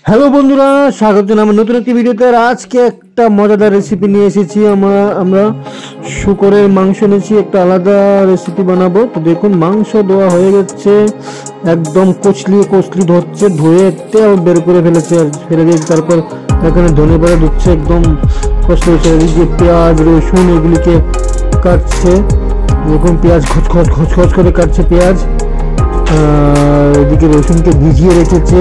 Hello বন্ধুরা, স্বাগত জানাই নতুন একটি ভিডিওতে। আজকে একটা মজাদার রেসিপি নিয়ে এসেছি। আমরা শুকরের মাংস নিয়েছি, একটা আলাদা রেসিপি বানাবো। তো দেখুন, মাংস ধোয়া হয়ে গেছে, একদম কচলি ধরছে, ধুয়ে তেল বের করে ফেলে দিয়েছে। তারপর এখানে ধনে পাতা ধুচ্ছে, একদম কষ্ট হচ্ছে। এদিকে পেঁয়াজ রসুন এগুলিকে কাটছে, দেখুন পেঁয়াজ খচখচ করে কাটছে পেঁয়াজ। এদিকে রসুনকে ভিজিয়ে রেখেছে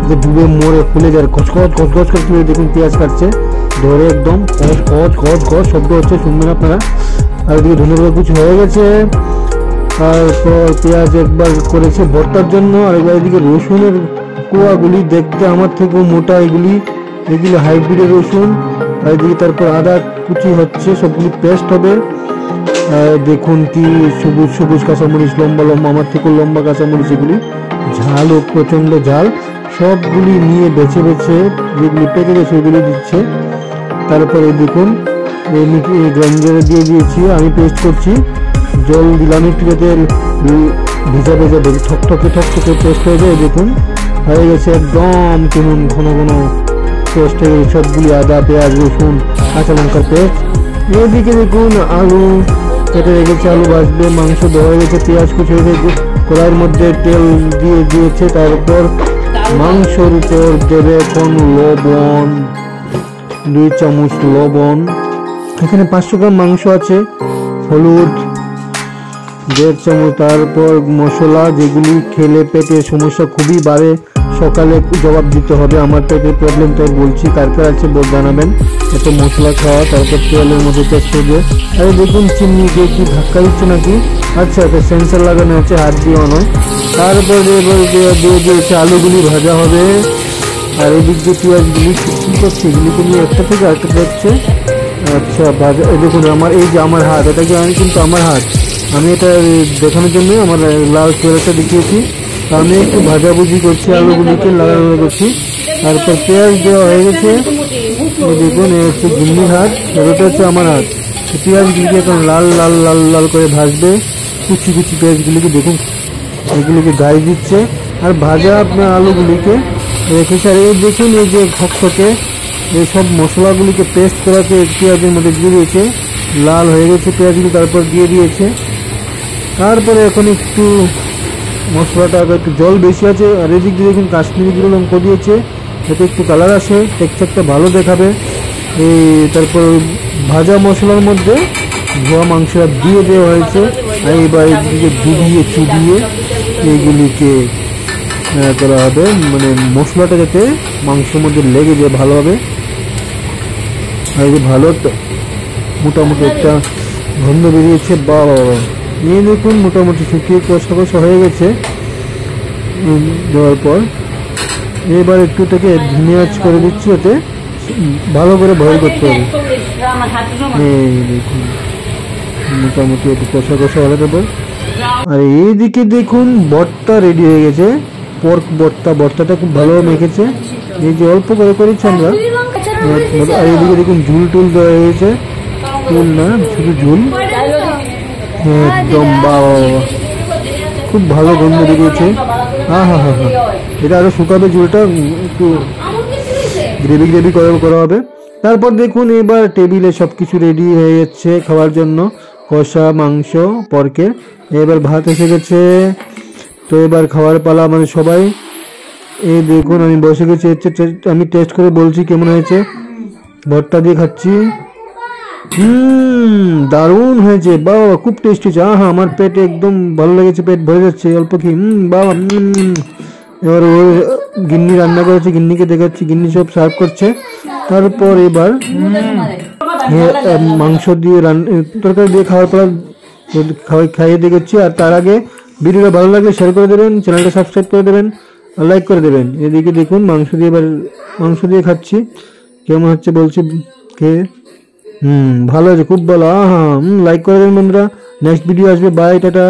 যে ডুবে মরে ফুলে যায়, খচখচ করে দেখুন পেঁয়াজ কাটছে ধরে, একদম খচ শব্দ হচ্ছে, শুনবেন আপনারা। আর এদিকে ধনে পাতা কিছু হয়ে গেছে। তারপর পেঁয়াজ একবার করেছে ভর্তার জন্য, আর একবার এদিকে রসুনের কোয়াগুলি দেখতে আমার থেকেও মোটা, এগুলি হাইব্রিডের রসুন। আর এদিকে তারপর আদা কুচি হচ্ছে, সবগুলি পেস্ট হবে। দেখুন কি সবুজ কাঁচামরিচ, লম্বা আমার থেকে লম্বা কাঁচামরিচ, এগুলি ঝাল ও প্রচন্ড ঝাল। সবগুলি নিয়ে বেছে যেগুলি পেকে গেছে ওইগুলি দিচ্ছে। তারপরে দেখুন গ্রাইন্ডারে দিয়ে দিয়েছি, আমি পেস্ট করছি, জল দিলাম একটু যাতে ভেজা ঠকঠকে পেস্ট হয়ে যায়। দেখুন হয়ে গেছে, একদম কেমন ঘন পেস্ট হয়ে গেছে সবগুলি, আদা পেঁয়াজ রসুন কাঁচা লঙ্কার পেস্ট। এদিকে দেখুন আলু কেটে রেখেছে, আলু ভাজবে। মাংস ধোয়া গেছে, পেঁয়াজ কুচি রেখে কড়াইয়ের মধ্যে তেল দিয়ে দিয়েছে। তারপর মাংসর উপর দেবে এখন লবণ, 2 চামচ লবণ। এখানে 500 গ্রাম মাংস আছে। হলুদ 1.5 চামচ। তারপর মশলা, যেগুলি খেলে পেটের সমস্যা খুবই বাড়ে, সকালে জবাব দিতে হবে। আমার পেটের প্রবলেম, তাই বলছি, কার আছে জানাবেন এত মশলা খাওয়া। তারপর তেলের মধ্যে পেস্ট হবে। আরে দেখুন চিমনিকে কি ধাক্কা দিচ্ছে নাকি? আচ্ছা, একটা সেন্সার লাগানো আছে, হাত দিয়ে নয়। তারপর দিয়ে দিয়েছে, আলুগুলি ভাজা হবে। আর এদিক দিয়ে পেঁয়াজগুলি কি করছে, এগুলিকে নিয়ে একটা থেকে আরেকটা দেখছে। আচ্ছা ভাজা, দেখুন এই যে আমার হাত, এটা কিন্তু আমার হাত, আমি এটা দেখানোর জন্য আমার লাল তেলটা দেখিয়েছি। আমি একটু ভাজাভুজি করছি, আলুগুলিকে লাগানো করছি। তারপর পেঁয়াজ দেওয়া হয়ে গেছে। দেখুন একটু ঘুমনির হাত, এটা হচ্ছে আমার হাত। পেঁয়াজগুলিকে এখন লাল করে ভাজবে। কুচি পেঁয়াজগুলিকে দেখুন, এগুলিকে গায়ে দিচ্ছে আর ভাজা আপনার আলুগুলিকে রেখেছে। আর এই দেখুন, এই যে খকখকে এইসব মশলাগুলিকে পেস্ট করাতে পেঁয়াজের মধ্যে দিয়ে দিয়েছে, লাল হয়ে গেছে পেঁয়াজগুলি। তারপর দিয়ে দিয়েছে। তারপরে এখন একটু মশলাটা একটু জল বেশি আছে। আর এদিক দিয়ে দেখুন কাশ্মীরি গুঁড়ো লঙ্কা দিয়েছে, যাতে একটু কালার আসে, টেক্সচারটা ভালো দেখাবে। তারপর ভাজা মশলার মধ্যে ধোয়া মাংসটা দিয়ে দেওয়া হয়েছে। আর এবার এদিকে চুবিয়ে এইগুলিকে করা হবে, মানে মশলাটা যাতে মাংসের মধ্যে লেগে যায় ভালোভাবে। আর এই যে ভালো মোটামুটি একটা গন্ধ বেরিয়েছে, বাবা নিয়ে দেখুন মোটামুটি শুকিয়ে কষা হয়ে গেছে। দেওয়ার পর এবার একটু থেকে ধনে আঁচ করে দিচ্ছি, যাতে ভালো করে বয়েল করতে হবে। দেখুন মোটামুটি একটু কষা হলে দেবো। আর এইদিকে দেখুন ভর্তা রেডি হয়ে গেছে, পর্ক ভর্তাটা খুব ভালো মেখেছে। এই যে অল্প করে করেছি আমরা। আর এইদিকে দেখুন ঝুল দেওয়া হয়েছে, টুল না শুধু ঝুল, একদম বাবা খুব ভালো গন্ধ বেরিয়েছে। হ্যাঁ, এটা আরো শুকাবে, ঝুলটা একটু গ্রেভি করা হবে। তারপর দেখুন এবার টেবিলে সবকিছু রেডি হয়ে যাচ্ছে খাওয়ার জন্য, কষা মাংস পর্কের। এবার ভাত এসে গেছে, তো এবার খাওয়ার পালা আমাদের সবাই। এই দেখুন আমি বসে গেছি, আমি টেস্ট করে বলছি কেমন হয়েছে। ভর্তা দিয়ে খাচ্ছি, দারুণ হয়েছে বাবা, খুব টেস্টি হয়েছে। হ্যাঁ, আমার পেট একদম ভালো লেগেছে, পেট ভরে যাচ্ছে অল্প কি। বাবা এবার ওর গিন্নি রান্না করেছে, গিন্নিকে দেখাচ্ছি, গিন্নি সব সার্ভ করছে। তারপর এবার মাংস দিয়ে তরকারি দিয়ে খাইয়ে দেখেছি। আর তার আগে ভিডিওটা ভালো লাগলে শেয়ার করে দেবেন, চ্যানেলটা সাবস্ক্রাইব করে দেবেন, লাইক করে দেবেন। এদিকে দেখুন মাংস দিয়ে খাচ্ছি, কেমন হচ্ছে বলছি খেয়ে। ভালো আছে, খুব ভালো। লাইক করে দেবেন বন্ধুরা। নেক্সট ভিডিও আসবে, বাই, টাটা।